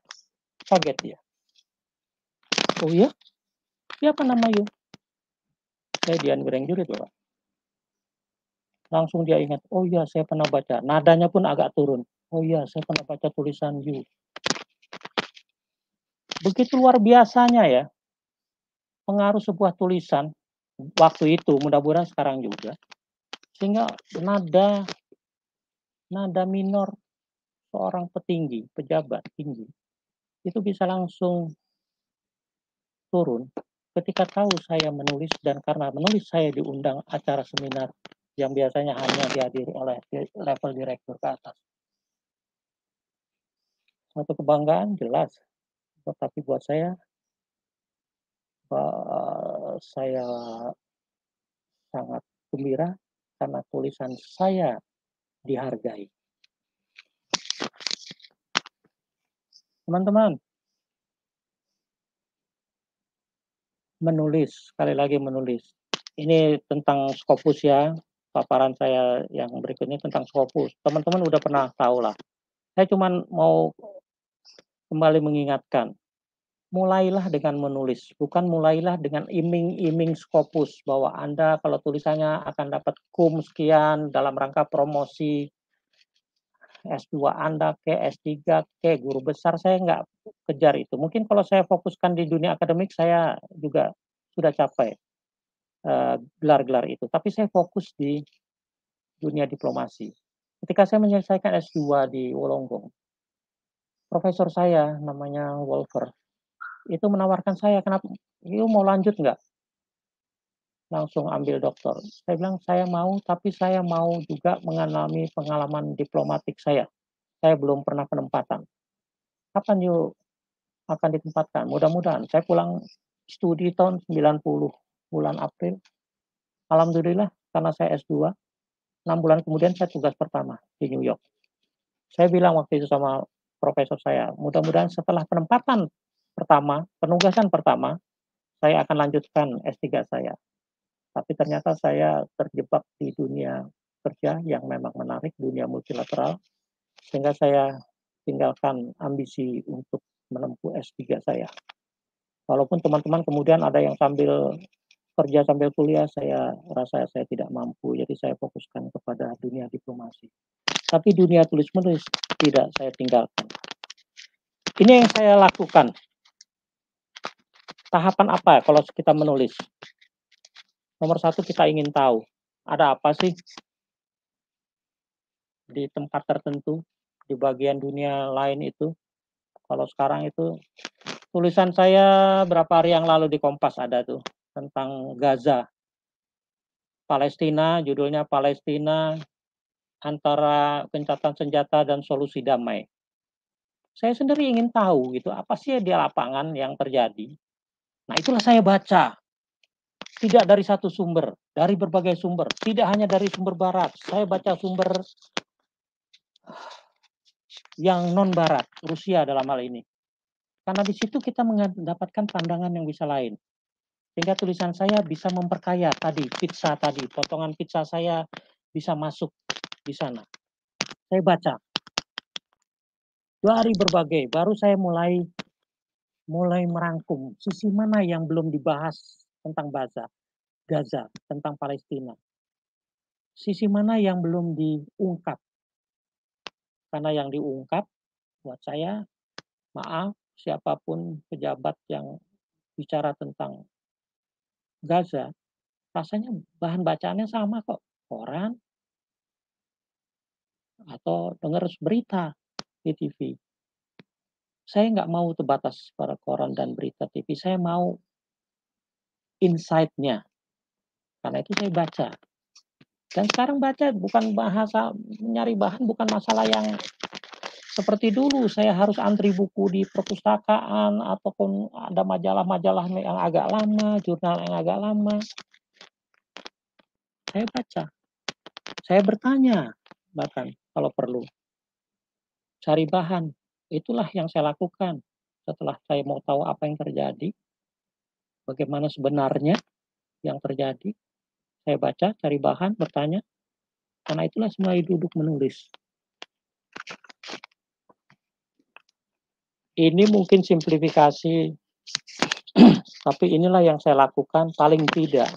Kaget dia. "Oh iya? Siapa nama you?" "Saya Dian Wirengjurit Pak." Langsung dia ingat, "Oh iya saya pernah baca." Nadanya pun agak turun. "Oh iya saya pernah baca tulisan you." Begitu luar biasanya ya, pengaruh sebuah tulisan waktu itu, mudah-mudahan sekarang juga, sehingga nada nada minor seorang petinggi, pejabat tinggi, itu bisa langsung turun ketika tahu saya menulis dan karena menulis saya diundang acara seminar yang biasanya hanya dihadiri oleh level direktur ke atas. Suatu kebanggaan jelas, tetapi buat saya sangat gembira karena tulisan saya dihargai. Teman-teman, menulis, sekali lagi menulis. Ini tentang Scopus ya, paparan saya yang berikutnya tentang Scopus. Teman-teman udah pernah tahu lah. Saya cuman mau kembali mengingatkan, mulailah dengan menulis, bukan mulailah dengan iming-iming Scopus bahwa Anda kalau tulisannya akan dapat sekian dalam rangka promosi S2 Anda ke S3 ke guru besar, saya nggak kejar itu. Mungkin kalau saya fokuskan di dunia akademik saya juga sudah capai gelar-gelar itu, tapi saya fokus di dunia diplomasi. Ketika saya menyelesaikan S2 di Wollongong, profesor saya namanya Wolfer, itu menawarkan saya, "Kenapa, you mau lanjut nggak? Langsung ambil doktor." Saya bilang, "Saya mau, tapi saya mau juga mengalami pengalaman diplomatik saya. Saya belum pernah penempatan." "Kapan you akan ditempatkan?" "Mudah-mudahan." Saya pulang studi tahun 90, bulan April. Alhamdulillah karena saya S2, 6 bulan kemudian saya tugas pertama di New York. Saya bilang waktu itu sama profesor saya, "Mudah-mudahan setelah penempatan pertama, penugasan pertama, saya akan lanjutkan S3 saya." Tapi ternyata saya terjebak di dunia kerja yang memang menarik, dunia multilateral, sehingga saya tinggalkan ambisi untuk menempuh S3 saya. Walaupun teman-teman kemudian ada yang sambil kerja sambil kuliah, saya rasa saya tidak mampu, jadi saya fokuskan kepada dunia diplomasi. Tapi dunia tulis-menulis tidak saya tinggalkan. Ini yang saya lakukan. Tahapan apa kalau kita menulis? Nomor satu kita ingin tahu, ada apa sih di tempat tertentu? di bagian dunia lain itu. Kalau sekarang itu tulisan saya berapa hari yang lalu di Kompas ada tuh, tentang Gaza, Palestina, judulnya Palestina antara gencatan senjata dan solusi damai. Saya sendiri ingin tahu gitu, apa sih di lapangan yang terjadi. Nah, itulah saya baca, tidak dari satu sumber, dari berbagai sumber, tidak hanya dari sumber barat. Saya baca sumber yang non barat, Rusia dalam hal ini. Karena di situ kita mendapatkan pandangan yang bisa lain. Sehingga tulisan saya bisa memperkaya tadi, pizza tadi, potongan pizza saya bisa masuk di sana. Saya baca dari berbagai, baru saya mulai merangkum sisi mana yang belum dibahas tentang Gaza, tentang Palestina. Sisi mana yang belum diungkap. Karena yang diungkap buat saya, maaf, siapapun pejabat yang bicara tentang Gaza, rasanya bahan bacaannya sama kok. Koran atau dengar berita di TV. Saya nggak mau terbatas pada koran dan berita TV. Saya mau insight-nya. Karena itu saya baca. Dan sekarang baca bukan bahasa nyari bahan bukan masalah yang seperti dulu saya harus antri buku di perpustakaan ataupun ada majalah-majalah yang agak lama, jurnal yang agak lama. Saya baca. Saya bertanya bahkan kalau perlu. Cari bahan. Itulah yang saya lakukan. Setelah saya mau tahu apa yang terjadi, bagaimana sebenarnya yang terjadi, saya baca, cari bahan, bertanya. Karena itulah mulai duduk menulis. Ini mungkin simplifikasi, tapi inilah yang saya lakukan paling tidak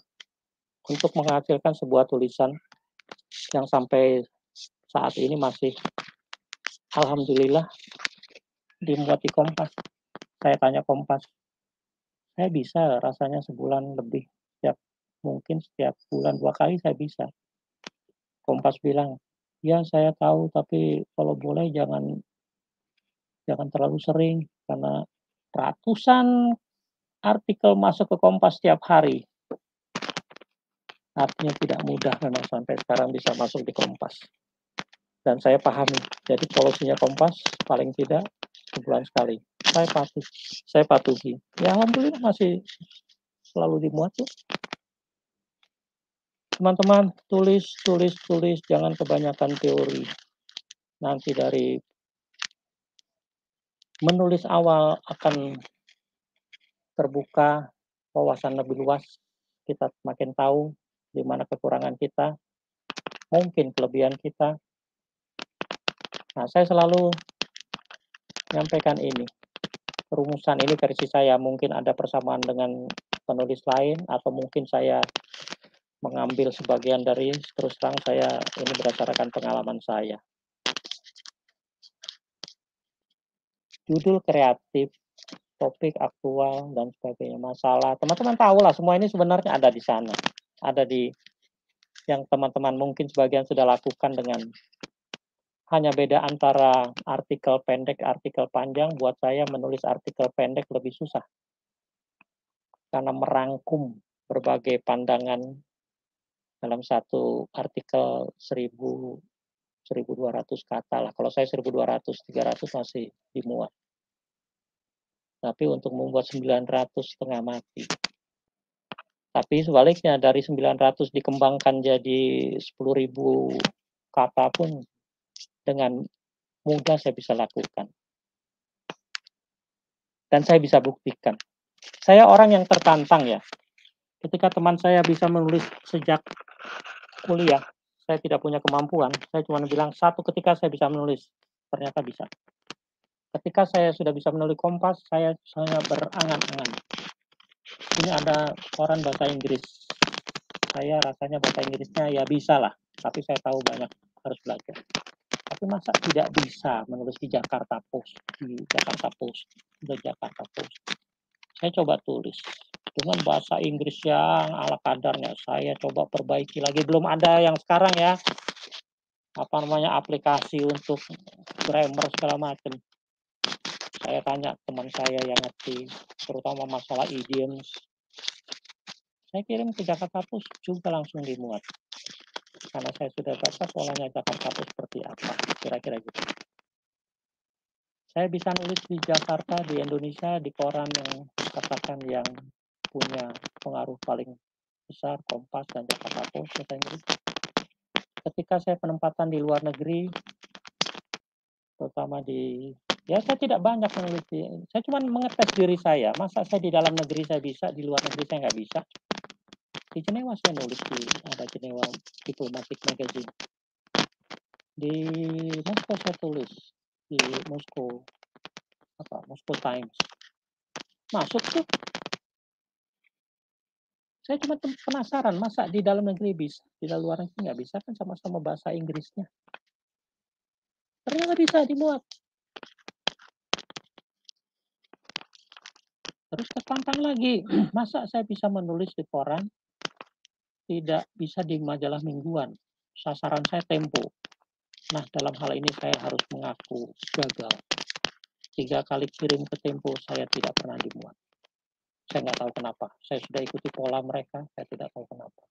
untuk menghasilkan sebuah tulisan yang sampai saat ini masih alhamdulillah dimuat di Kompas. Saya tanya Kompas, saya bisa rasanya sebulan lebih, mungkin setiap bulan 2 kali saya bisa. Kompas bilang, "Ya saya tahu tapi kalau boleh jangan terlalu sering karena ratusan artikel masuk ke Kompas setiap hari." Artinya tidak mudah memang sampai sekarang bisa masuk di Kompas. Dan saya pahami. Jadi solusinya Kompas paling tidak sebulan sekali. Saya patuhi. Ya alhamdulillah masih selalu dimuat tuh. Teman-teman tulis, jangan kebanyakan teori. Nanti dari menulis awal akan terbuka wawasan lebih luas. Kita makin tahu di mana kekurangan kita, mungkin kelebihan kita. Nah, saya selalu menyampaikan ini. Rumusan ini versi saya, mungkin ada persamaan dengan penulis lain atau mungkin saya mengambil sebagian dari, terus terang saya ini berdasarkan pengalaman saya. Judul kreatif, topik aktual dan sebagainya, masalah. Teman-teman tahu lah semua ini sebenarnya ada di sana. Ada di yang teman-teman mungkin sebagian sudah lakukan dengan hanya beda antara artikel pendek, artikel panjang. Buat saya menulis artikel pendek lebih susah. Karena merangkum berbagai pandangan dalam satu artikel 1.200 kata lah. Kalau saya 1.200, 300 masih dimuat. Tapi untuk membuat 900 setengah mati. Tapi sebaliknya dari 900 dikembangkan jadi 10.000 kata pun dengan mudah saya bisa lakukan. Dan saya bisa buktikan. Saya orang yang tertantang ya. Ketika teman saya bisa menulis sejak kuliah, saya tidak punya kemampuan. Saya cuma bilang satu ketika saya bisa menulis. Ternyata bisa. Ketika saya sudah bisa menulis Kompas, saya berangan-angan. Ini ada koran bahasa Inggris. Saya rasanya bahasa Inggrisnya ya bisa lah. Tapi saya tahu banyak harus belajar. Tapi masa tidak bisa menulis di Jakarta Post, di Jakarta Post. Saya coba tulis dengan bahasa Inggris yang ala kadarnya. Saya coba perbaiki lagi. Belum ada yang sekarang ya. aplikasi untuk grammar segala macam. Saya tanya teman saya yang ngerti, terutama masalah idioms. Saya kirim ke Jakarta Post juga langsung dimuat. Karena saya sudah baca polanya Jakarta Post seperti apa, kira-kira gitu. Saya bisa nulis di Jakarta, di Indonesia, di koran yang katakan yang punya pengaruh paling besar, Kompas dan Jakarta Post, bahasa Inggris. Ketika saya penempatan di luar negeri, terutama ya saya tidak banyak menulis, saya cuma mengetes diri saya, masa saya di dalam negeri saya bisa, di luar negeri saya nggak bisa. Di Jenewa saya nulis, ada Jenewa Diplomatic Magazine. Di Moskow saya tulis, di Moskow Times. Masuk tuh. Saya cuma penasaran, masa di dalam negeri bisa, di luar negeri nggak bisa, kan sama-sama bahasa Inggrisnya. Ternyata bisa dimuat. Terus tertantang lagi, masa saya bisa menulis di koran, tidak bisa di majalah mingguan. Sasaran saya Tempo. Nah, dalam hal ini saya harus mengaku gagal. 3 kali kirim ke Tempo, saya tidak pernah dimuat. Saya nggak tahu kenapa. Saya sudah ikuti pola mereka, saya tidak tahu kenapa.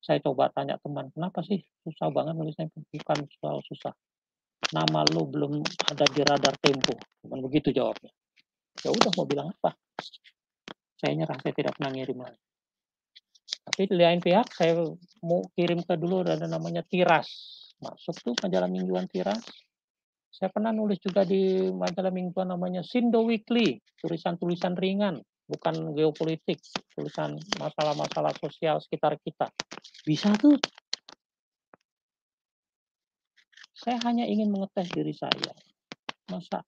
Saya coba tanya teman, kenapa sih susah banget nulisnya? Bukan soal susah. Nama lu belum ada di radar Tempo. Cuman begitu jawabnya. Ya udah, mau bilang apa? Saya nyerah, saya tidak pernah ngirim lagi. Tapi di lain pihak saya mau kirim ke dulu ada namanya Tiras. Masuk tuh majalah mingguan Tiras. Saya pernah nulis juga di majalah mingguan namanya Sindo Weekly, tulisan-tulisan ringan, bukan geopolitik, tulisan masalah-masalah sosial sekitar kita. Bisa tuh. Saya hanya ingin mengetes diri saya. Masa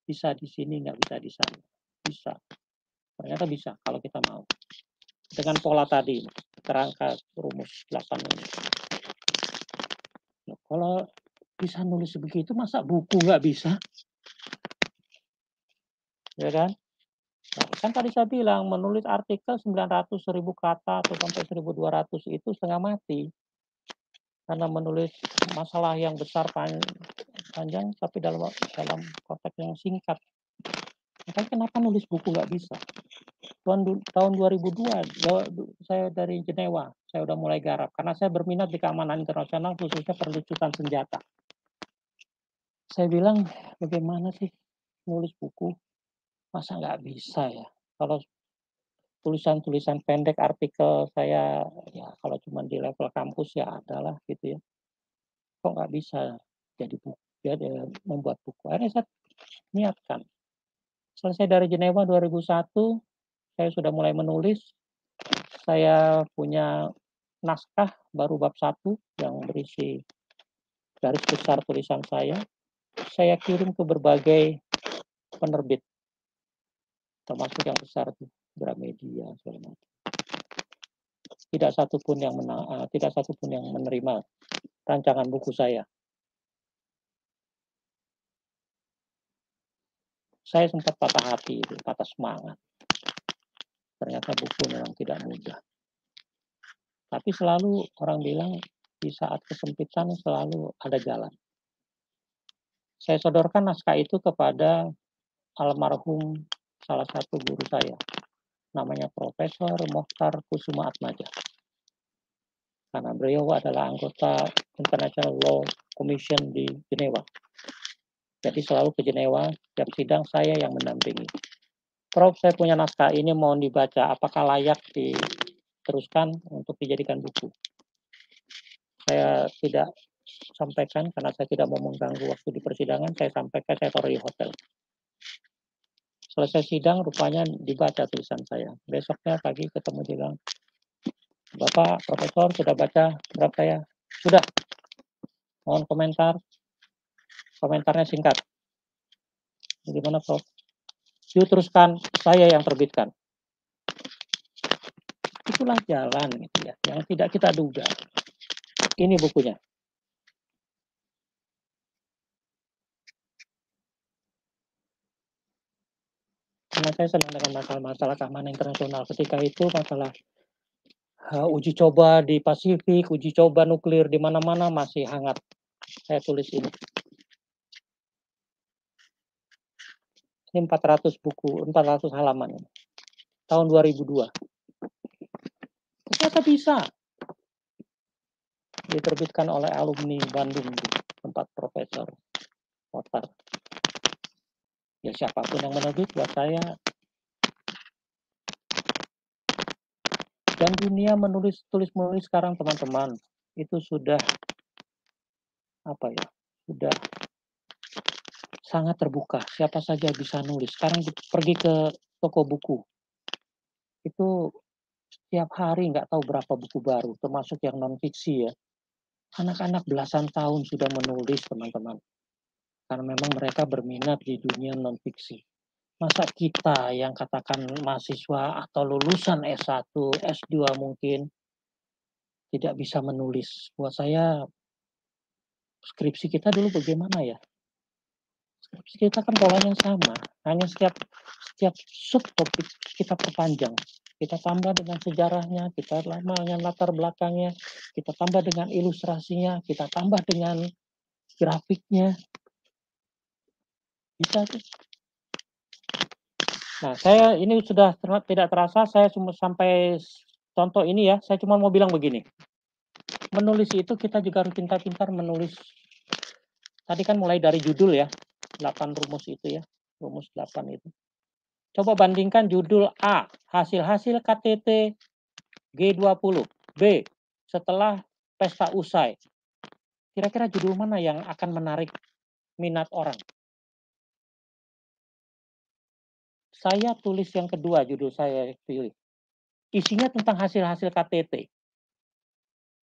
bisa di sini, nggak bisa di sana? Bisa. Ternyata bisa kalau kita mau. Dengan pola tadi, kerangka rumus 8 ini. Nah, kalau bisa nulis begitu, masa buku nggak bisa? Ya kan? Nah, kan tadi saya bilang, menulis artikel 900.000 kata atau sampai 1.200 itu setengah mati. Karena menulis masalah yang besar panjang, tapi dalam konteks yang singkat. Makanya kenapa nulis buku nggak bisa? Tahun 2002, saya dari Jenewa, saya udah mulai garap. Karena saya berminat di keamanan internasional, khususnya perlucutan senjata. Saya bilang, bagaimana sih nulis buku? Masa nggak bisa ya? Kalau tulisan-tulisan pendek artikel saya, ya kalau cuma di level kampus ya adalah gitu ya. Kok nggak bisa jadi buku, membuat buku? Akhirnya saya niatkan. Selesai dari Jenewa 2001, saya sudah mulai menulis. Saya punya naskah baru bab 1 yang berisi garis besar tulisan saya. Saya kirim ke berbagai penerbit, termasuk yang besar, Gramedia, segala macam. Tidak satupun yang menerima rancangan buku saya. Saya sempat patah hati, patah semangat. Ternyata buku memang tidak mudah. Tapi selalu orang bilang di saat kesempitan selalu ada jalan. Saya sodorkan naskah itu kepada almarhum salah satu guru saya, namanya Profesor Mokhtar Kusuma Atmaja. Karena beliau adalah anggota International Law Commission di Jenewa. Jadi selalu ke Jenewa, setiap sidang saya yang mendampingi. Prof, saya punya naskah ini mau dibaca, apakah layak diteruskan untuk dijadikan buku? Saya tidak sampaikan karena saya tidak mau mengganggu waktu di persidangan, saya sampaikan, saya taruh di hotel. Selesai sidang, rupanya dibaca tulisan saya. Besoknya pagi ketemu, dia bilang, Bapak Profesor sudah baca draft saya? Sudah. Mohon komentar. Komentarnya singkat. Bagaimana Prof? Yuk teruskan, saya yang terbitkan. Itulah jalan gitu ya, yang tidak kita duga. Ini bukunya. Karena saya senang dengan masalah-masalah keamanan internasional. Ketika itu masalah uji coba di Pasifik, uji coba nuklir di mana-mana masih hangat saya tulis ini. Ini 400 buku, 400 halaman. Tahun 2002. Ternyata bisa. Diterbitkan oleh alumni Bandung di tempat Profesor Otar. Ya siapapun yang menerbit buat saya. Dan dunia tulis-menulis sekarang teman-teman itu sudah sudah sangat terbuka. Siapa saja bisa nulis. Sekarang pergi ke toko buku. Itu setiap hari nggak tahu berapa buku baru, termasuk yang non-fiksi ya. Anak-anak belasan tahun sudah menulis teman-teman. Karena memang mereka berminat di dunia non-fiksi. Masa kita yang katakan mahasiswa atau lulusan S1, S2 mungkin tidak bisa menulis. Buat saya skripsi kita dulu bagaimana ya? Skripsi kita kan polanya sama, hanya setiap subtopik kita perpanjang. Kita tambah dengan sejarahnya, kita tambah dengan latar belakangnya, kita tambah dengan ilustrasinya, kita tambah dengan grafiknya. Bisa tuh. Nah, saya ini sudah tidak terasa, saya cuma sampai contoh ini ya, saya cuma mau bilang begini. Menulis itu kita juga harus pintar-pintar menulis. Tadi kan mulai dari judul ya, 8 rumus itu ya, rumus 8 itu. Coba bandingkan judul A, hasil-hasil KTT G20. B, setelah pesta usai. Kira-kira judul mana yang akan menarik minat orang? Saya tulis yang kedua, judul saya pilih. Isinya tentang hasil-hasil KTT.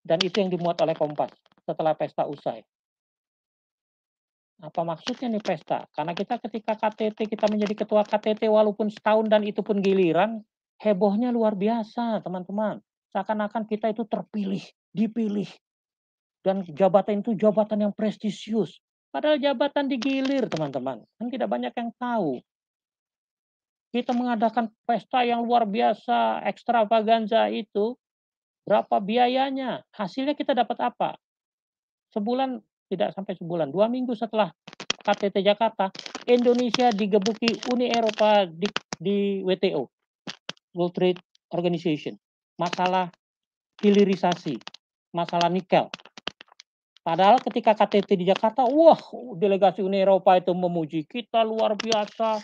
Dan itu yang dimuat oleh Kompas setelah pesta usai. Apa maksudnya nih pesta? Karena kita ketika KTT, kita menjadi ketua KTT walaupun setahun dan itu pun giliran, hebohnya luar biasa teman-teman. Seakan-akan kita itu terpilih, dipilih. Dan jabatan itu jabatan yang prestisius. Padahal jabatan digilir teman-teman. Kan tidak banyak yang tahu. Kita mengadakan pesta yang luar biasa, ekstravaganza itu, berapa biayanya? Hasilnya kita dapat apa? Sebulan, tidak sampai sebulan, 2 minggu setelah KTT Jakarta, Indonesia digebuki Uni Eropa di WTO, World Trade Organization. Masalah hilirisasi, masalah nikel. Padahal ketika KTT di Jakarta, wah, delegasi Uni Eropa itu memuji kita luar biasa.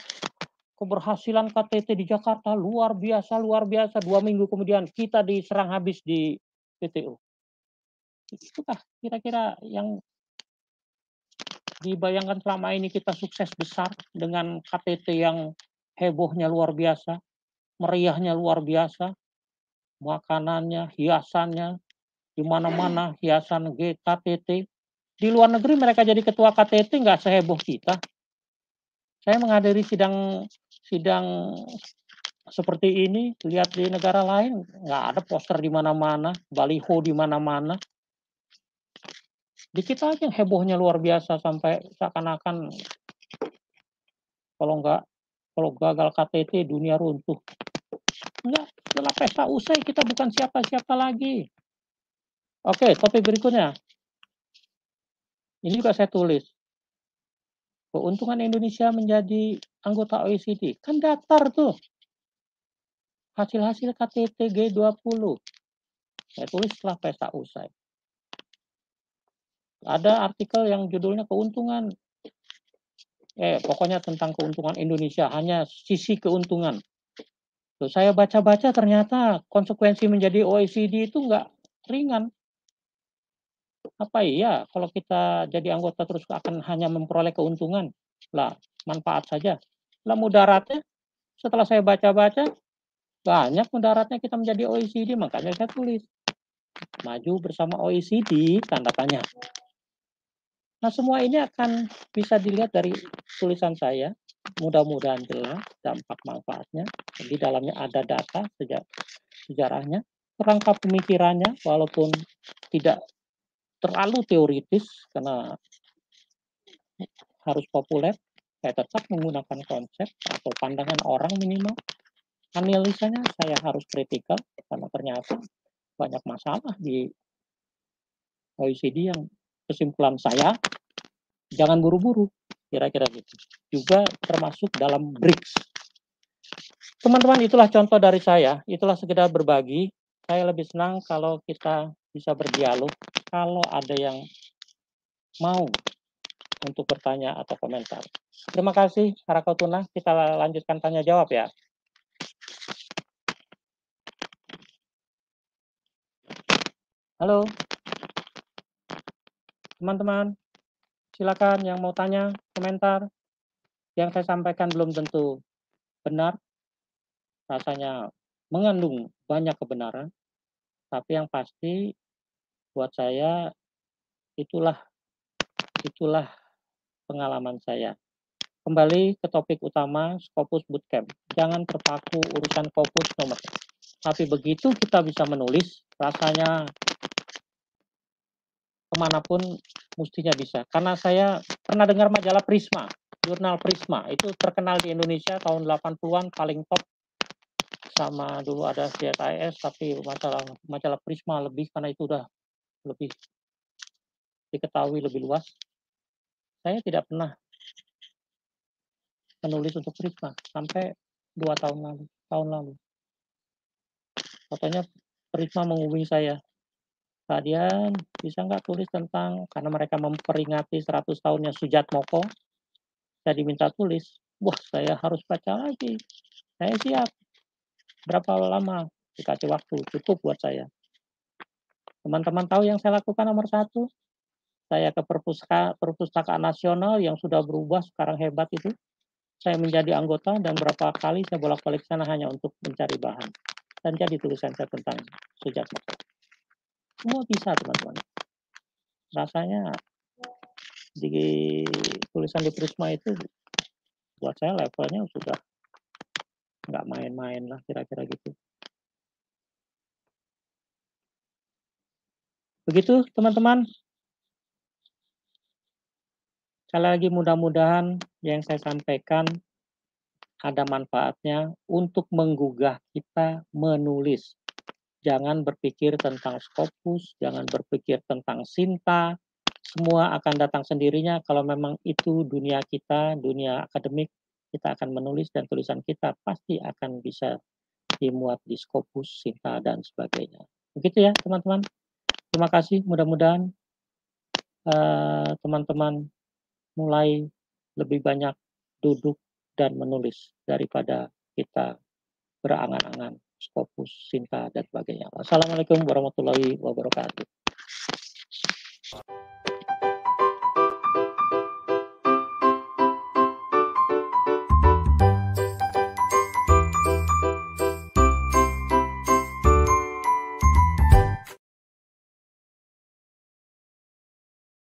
Keberhasilan KTT di Jakarta luar biasa, luar biasa. 2 minggu kemudian kita diserang habis di WTO. Itukah kira-kira yang dibayangkan selama ini kita sukses besar dengan KTT yang hebohnya luar biasa, meriahnya luar biasa, makanannya, hiasannya, di mana-mana hiasan KTT. Di luar negeri mereka jadi ketua KTT nggak seheboh kita. Saya menghadiri sidang seperti ini, lihat di negara lain nggak ada poster di mana-mana, baliho di mana-mana. Di kita aja yang hebohnya luar biasa sampai seakan-akan kalau gagal KTT dunia runtuh. Enggak, setelah pesta usai kita bukan siapa-siapa lagi. Oke, topik berikutnya. Ini juga saya tulis. Keuntungan Indonesia menjadi anggota OECD. Kan datar tuh. Hasil-hasil KTT G20. Saya tulis setelah pesta usai. Ada artikel yang judulnya keuntungan. Pokoknya tentang keuntungan Indonesia. Hanya sisi keuntungan. Tuh, saya baca-baca ternyata konsekuensi menjadi OECD itu nggak ringan. Apa iya kalau kita jadi anggota terus akan hanya memperoleh keuntungan? Lah, manfaat saja. Lah mudaratnya, setelah saya baca-baca, banyak mudaratnya kita menjadi OECD, makanya saya tulis. Maju bersama OECD, tanda tanya. Nah, semua ini akan bisa dilihat dari tulisan saya. Mudah-mudahan jelas dampak manfaatnya. Di dalamnya ada data sejarahnya, kerangka pemikirannya, walaupun tidak terlalu teoritis karena harus populer, saya tetap menggunakan konsep atau pandangan orang minimal. Analisanya saya harus kritikal karena ternyata banyak masalah di OECD yang kesimpulan saya, jangan buru-buru, kira-kira gitu. Juga termasuk dalam BRICS. Teman-teman, itulah contoh dari saya, itulah sekedar berbagi. Saya lebih senang kalau kita bisa berdialog, kalau ada yang mau untuk bertanya atau komentar. Terima kasih, Harakotuna. Kita lanjutkan tanya jawab ya. Halo, teman-teman. Silakan yang mau tanya, komentar. Yang saya sampaikan belum tentu benar, rasanya mengandung banyak kebenaran, tapi yang pasti buat saya itulah itulah pengalaman saya. Kembali ke topik utama, Scopus Bootcamp. Jangan terpaku urusan Scopus nomor. Tapi begitu kita bisa menulis, rasanya kemanapun mestinya bisa. Karena saya pernah dengar majalah Prisma, jurnal Prisma, itu terkenal di Indonesia tahun 80-an, paling top. Sama dulu ada CSIS, tapi majalah Prisma lebih, karena itu udah lebih diketahui lebih luas. Saya tidak pernah menulis untuk Prisma sampai 2 tahun lalu. Katanya Prisma menghubungi saya, Pak Dian, bisa nggak tulis tentang, karena mereka memperingati 100 tahunnya Sujatmoko, saya diminta tulis. Wah, saya harus baca lagi. Saya siap. Berapa lama? Dikasih waktu, cukup buat saya. Teman-teman tahu yang saya lakukan nomor 1? Saya ke Perpustakaan Nasional yang sudah berubah, sekarang hebat itu. Saya menjadi anggota dan berapa kali saya bolak-balik sana hanya untuk mencari bahan. Dan jadi tulisan saya tentang Sujatmoko. Semua bisa, teman-teman. Rasanya di tulisan di Prisma itu buat saya levelnya sudah nggak main-main lah, kira-kira gitu. Begitu, teman-teman. Sekali lagi mudah-mudahan yang saya sampaikan ada manfaatnya untuk menggugah kita menulis. Jangan berpikir tentang Scopus, jangan berpikir tentang Sinta, semua akan datang sendirinya kalau memang itu dunia kita, dunia akademik, kita akan menulis dan tulisan kita pasti akan bisa dimuat di Scopus, Sinta, dan sebagainya. Begitu ya, teman-teman. Terima kasih, mudah-mudahan teman-teman mulai lebih banyak duduk dan menulis daripada kita berangan-angan Scopus, Sinta, dan sebagainya. Wassalamualaikum warahmatullahi wabarakatuh.